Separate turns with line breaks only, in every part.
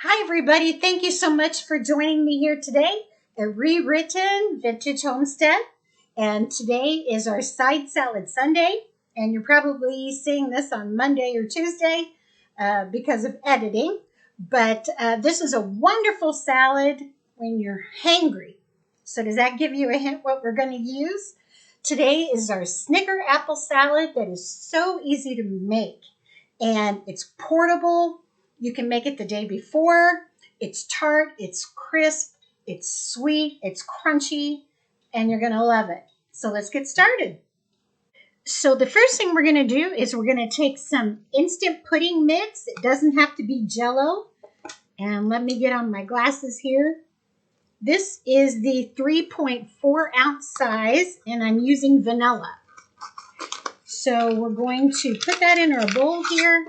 Hi, everybody. Thank you so much for joining me here today at Re-Written Vintage Homestead. And today is our side salad Sunday. And you're probably seeing this on Monday or Tuesday because of editing. But this is a wonderful salad when you're hangry. So does that give you a hint what we're going to use? Today is our Snicker apple salad that is so easy to make. And it's portable. You can make it the day before. It's tart, it's crisp, it's sweet, it's crunchy, and you're going to love it. So let's get started. So the first thing we're going to do is we're going to take some instant pudding mix. It doesn't have to be Jell-O. And let me get on my glasses here. This is the 3.4 ounce size, and I'm using vanilla. So we're going to put that in our bowl here.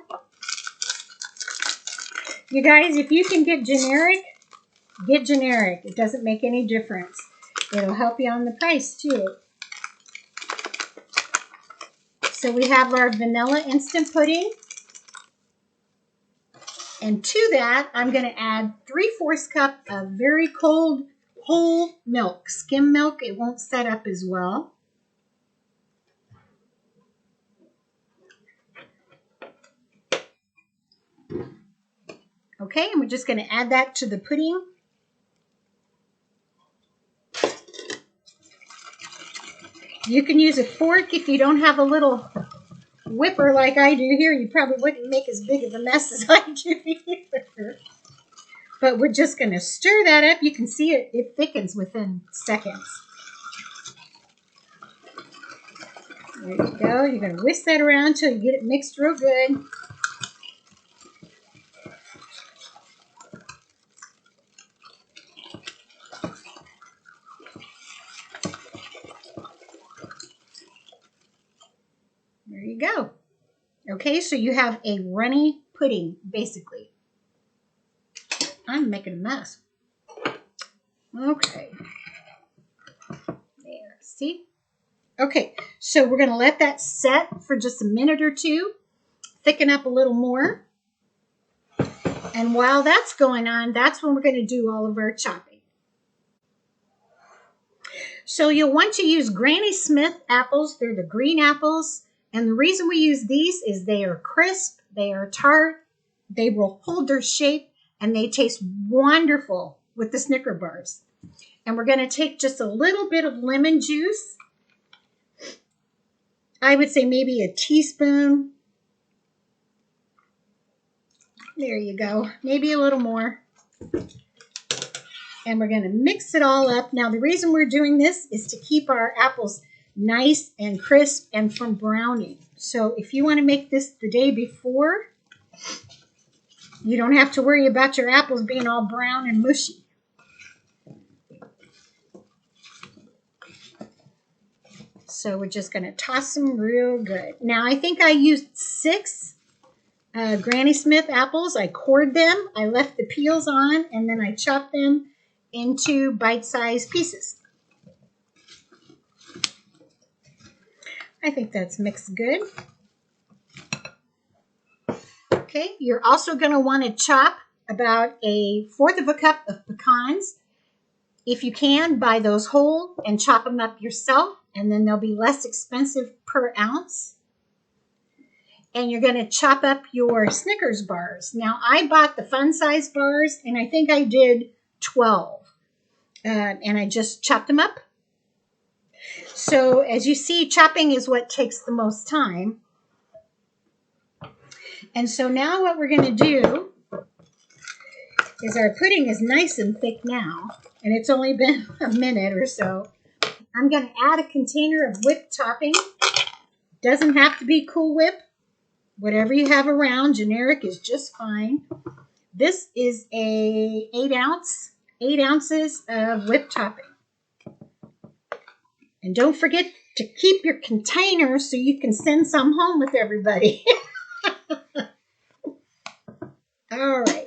You guys, if you can get generic, get generic. It doesn't make any difference. It'll help you on the price too. So we have our vanilla instant pudding. And to that, I'm going to add 3/4 cup of very cold whole milk. Skim milk, it won't set up as well. Okay, and we're just going to add that to the pudding. You can use a fork if you don't have a little whipper like I do here. You probably wouldn't make as big of a mess as I do here. But we're just going to stir that up. You can see it thickens within seconds. There you go. You're going to whisk that around until you get it mixed real good. There you go. Okay, so you have a runny pudding, basically. I'm making a mess. Okay. There, see? Okay, so we're going to let that set for just a minute or two. Thicken up a little more. And while that's going on, that's when we're going to do all of our chopping. So you'll want to use Granny Smith apples. They're the green apples. And the reason we use these is they are crisp, they are tart, they will hold their shape, and they taste wonderful with the Snicker bars. And we're going to take just a little bit of lemon juice. I would say maybe a teaspoon. There you go. Maybe a little more. And we're going to mix it all up. Now, the reason we're doing this is to keep our apples nice and crisp and from browning. So if you want to make this the day before, you don't have to worry about your apples being all brown and mushy. So we're just going to toss them real good. Now, I think I used 6 Granny Smith apples. I cored them. I left the peels on, and then I chopped them into bite-sized pieces. I think that's mixed good. Okay, you're also going to want to chop about 1/4 cup of pecans. If you can, buy those whole and chop them up yourself, and then they'll be less expensive per ounce. And you're going to chop up your Snickers bars. Now, I bought the fun size bars, and I think I did 12. And I just chopped them up. So as you see, chopping is what takes the most time. And so now what we're going to do is our pudding is nice and thick now, and it's only been a minute or so. I'm going to add a container of whipped topping. Doesn't have to be Cool Whip. Whatever you have around, generic is just fine. This is a 8 ounces of whipped topping. And don't forget to keep your container so you can send some home with everybody. All right.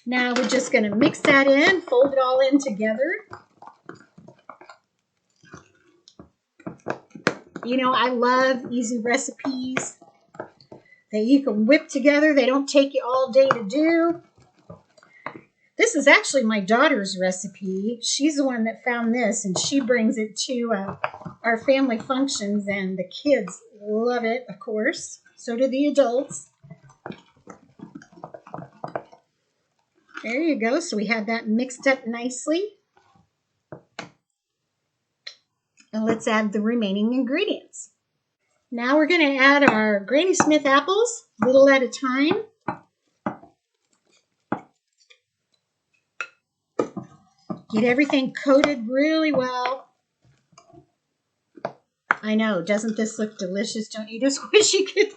Now we're just going to mix that in, fold it all in together. You know, I love easy recipes. that you can whip together. They don't take you all day to do. This is actually my daughter's recipe. She's the one that found this, and she brings it to our family functions, and the kids love it, of course. So do the adults. There you go. So we have that mixed up nicely. And let's add the remaining ingredients. Now we're going to add our Granny Smith apples, little at a time. Get everything coated really well. I know, doesn't this look delicious? Don't you just wish you could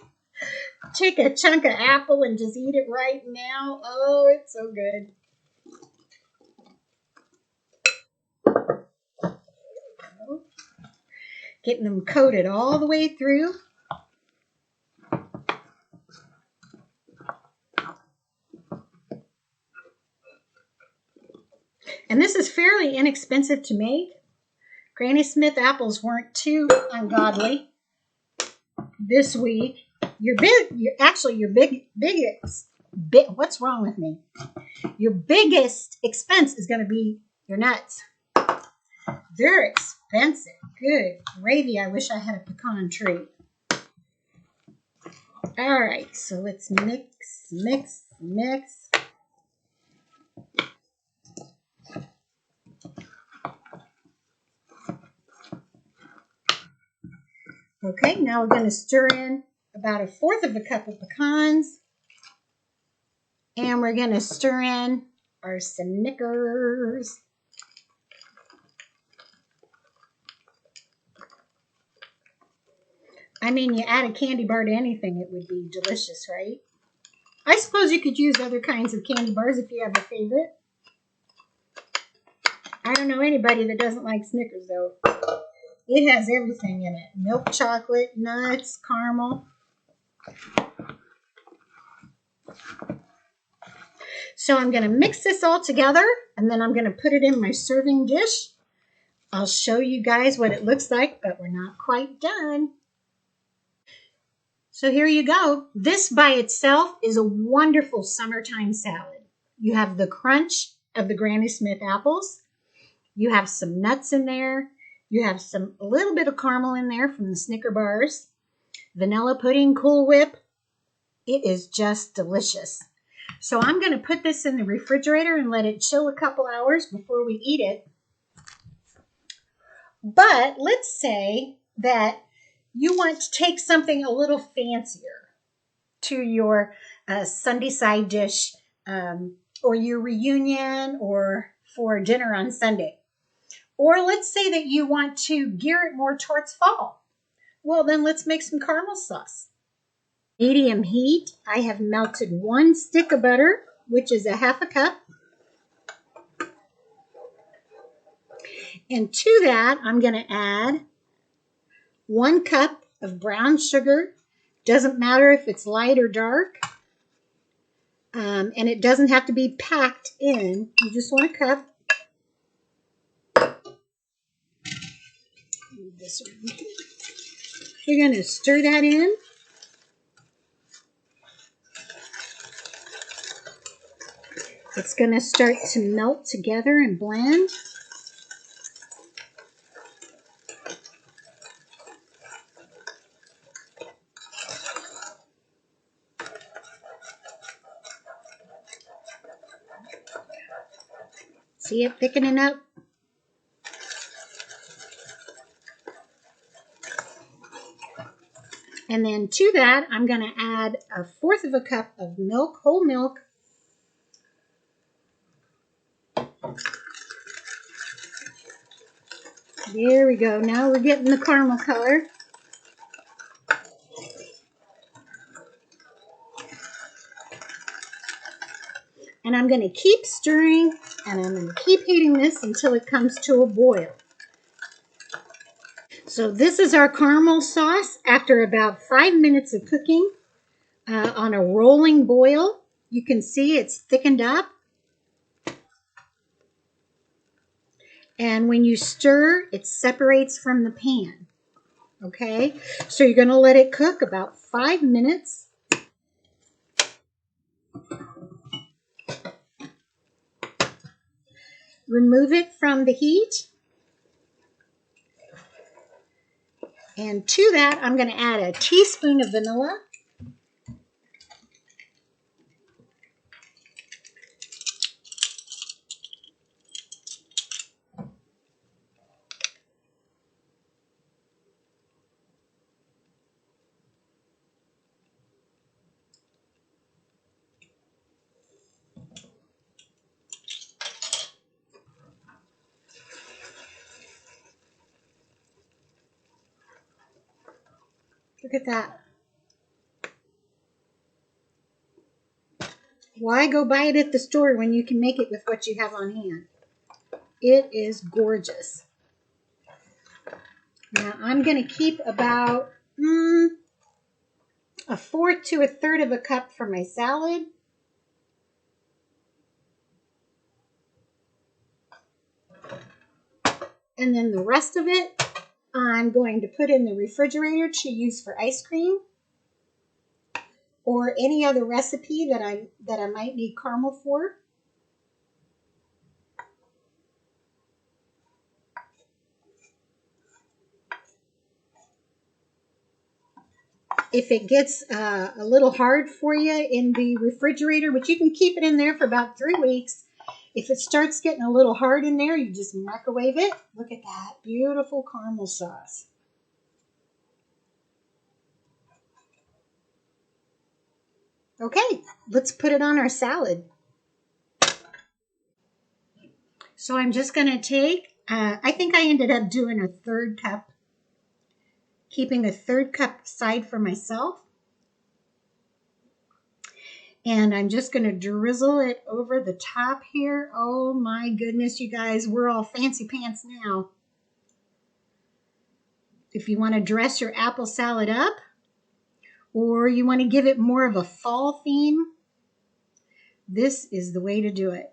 take a chunk of apple and just eat it right now? Oh, it's so good. Getting them coated all the way through. And this is fairly inexpensive to make. Granny Smith apples weren't too ungodly this week. What's wrong with me? Your biggest expense is going to be your nuts. They're expensive. Good gravy. I wish I had a pecan tree. All right, so let's mix, mix, mix. Okay, now we're going to stir in about 1/4 cup of pecans. And we're going to stir in our Snickers. I mean, you add a candy bar to anything, it would be delicious, right? I suppose you could use other kinds of candy bars if you have a favorite. I don't know anybody that doesn't like Snickers, though. It has everything in it. Milk chocolate, nuts, caramel. So I'm going to mix this all together, and then I'm going to put it in my serving dish. I'll show you guys what it looks like, but we're not quite done. So here you go. This by itself is a wonderful summertime salad. You have the crunch of the Granny Smith apples. You have some nuts in there. You have a little bit of caramel in there from the Snicker bars. Vanilla pudding, Cool Whip. It is just delicious. So I'm going to put this in the refrigerator and let it chill a couple hours before we eat it. But let's say that you want to take something a little fancier to your Sunday side dish or your reunion or for dinner on Sunday. Or let's say that you want to gear it more towards fall. Well, then let's make some caramel sauce. Medium heat, I have melted 1 stick of butter, which is 1/2 cup. And to that, I'm going to add 1 cup of brown sugar. Doesn't matter if it's light or dark. And it doesn't have to be packed in. You just want a cup. Move this around. You're going to stir that in. It's going to start to melt together and blend. See it thickening up? And then to that, I'm going to add 1/4 cup of milk, whole milk. There we go. Now we're getting the caramel color. And I'm going to keep stirring, and I'm going to keep heating this until it comes to a boil. So this is our caramel sauce after about 5 minutes of cooking on a rolling boil. You can see it's thickened up. And when you stir, it separates from the pan. Okay, so you're going to let it cook about 5 minutes. remove it from the heat. And to that, I'm going to add a teaspoon of vanilla. Look at that. Why go buy it at the store when you can make it with what you have on hand? It is gorgeous. Now I'm going to keep about a fourth to a third of a cup for my salad. And then the rest of it, I'm going to put in the refrigerator to use for ice cream or any other recipe that I might need caramel for. If it gets a little hard for you in the refrigerator, but you can keep it in there for about 3 weeks. If it starts getting a little hard in there, you just microwave it. Look at that beautiful caramel sauce. Okay, let's put it on our salad. So I'm just going to take, I think I ended up doing a third cup, keeping a third cup aside for myself. And I'm just going to drizzle it over the top here. Oh my goodness, you guys, we're all fancy pants now. If you want to dress your apple salad up, or you want to give it more of a fall theme, this is the way to do it.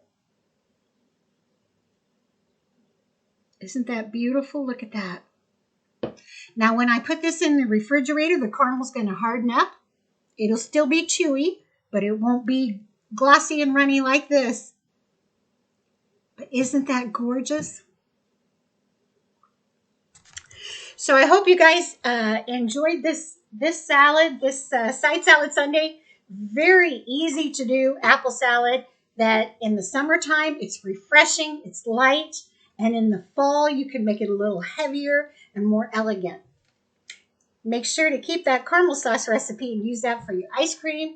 Isn't that beautiful? Look at that. Now, when I put this in the refrigerator, the caramel's going to harden up. It'll still be chewy, but it won't be glossy and runny like this. But isn't that gorgeous? So I hope you guys enjoyed this salad, this side salad Sunday. Very easy to do apple salad that in the summertime, it's refreshing, it's light, and in the fall, you can make it a little heavier and more elegant. Make sure to keep that caramel sauce recipe and use that for your ice cream,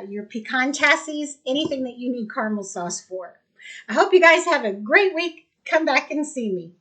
your pecan tassies, anything that you need caramel sauce for. I hope you guys have a great week. Come back and see me.